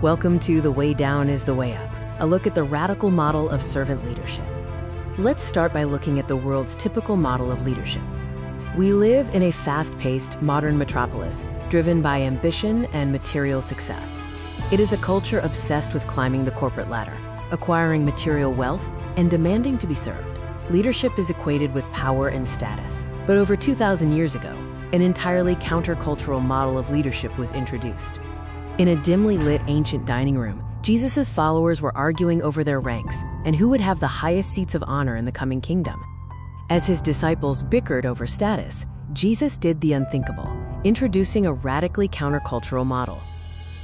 Welcome to The Way Down is the Way Up, a look at the radical model of servant leadership. Let's start by looking at the world's typical model of leadership. We live in a fast-paced, modern metropolis driven by ambition and material success. It is a culture obsessed with climbing the corporate ladder, acquiring material wealth, and demanding to be served. Leadership is equated with power and status. But over 2,000 years ago, an entirely countercultural model of leadership was introduced. In a dimly lit ancient dining room, Jesus' followers were arguing over their ranks and who would have the highest seats of honor in the coming kingdom. As his disciples bickered over status, Jesus did the unthinkable, introducing a radically countercultural model.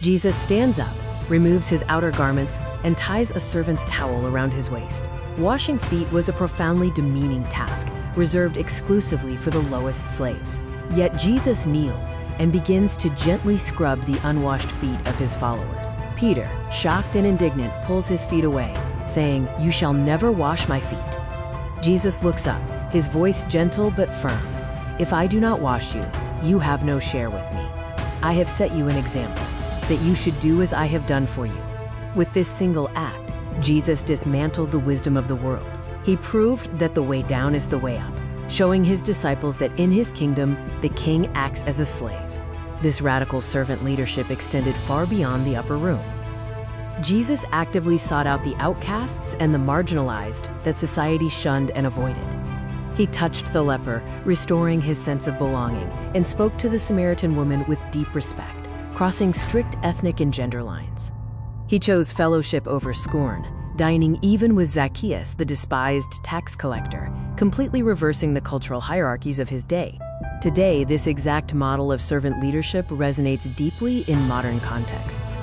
Jesus stands up, removes his outer garments, and ties a servant's towel around his waist. Washing feet was a profoundly demeaning task, reserved exclusively for the lowest slaves. Yet Jesus kneels and begins to gently scrub the unwashed feet of his follower. Peter, shocked and indignant, pulls his feet away, saying, "You shall never wash my feet." Jesus looks up, his voice gentle but firm. "If I do not wash you, you have no share with me. I have set you an example, that you should do as I have done for you." With this single act, Jesus dismantled the wisdom of the world. He proved that the way down is the way up, showing his disciples that in his kingdom, the king acts as a slave. This radical servant leadership extended far beyond the upper room. Jesus actively sought out the outcasts and the marginalized that society shunned and avoided. He touched the leper, restoring his sense of belonging, and spoke to the Samaritan woman with deep respect, crossing strict ethnic and gender lines. He chose fellowship over scorn, dining even with Zacchaeus, the despised tax collector, completely reversing the cultural hierarchies of his day. Today, this exact model of servant leadership resonates deeply in modern contexts.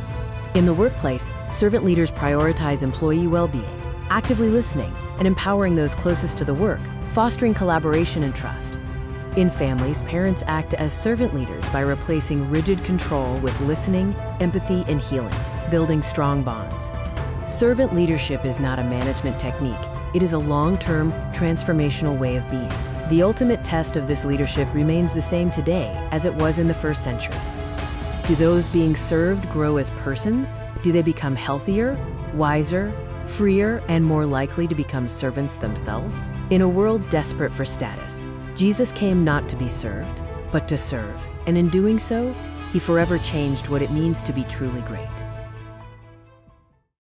In the workplace, servant leaders prioritize employee well-being, actively listening and empowering those closest to the work, fostering collaboration and trust. In families, parents act as servant leaders by replacing rigid control with listening, empathy, and healing, building strong bonds. Servant leadership is not a management technique. It is a long-term, transformational way of being. The ultimate test of this leadership remains the same today as it was in the first century. Do those being served grow as persons? Do they become healthier, wiser, freer, and more likely to become servants themselves? In a world desperate for status, Jesus came not to be served, but to serve. And in doing so, he forever changed what it means to be truly great.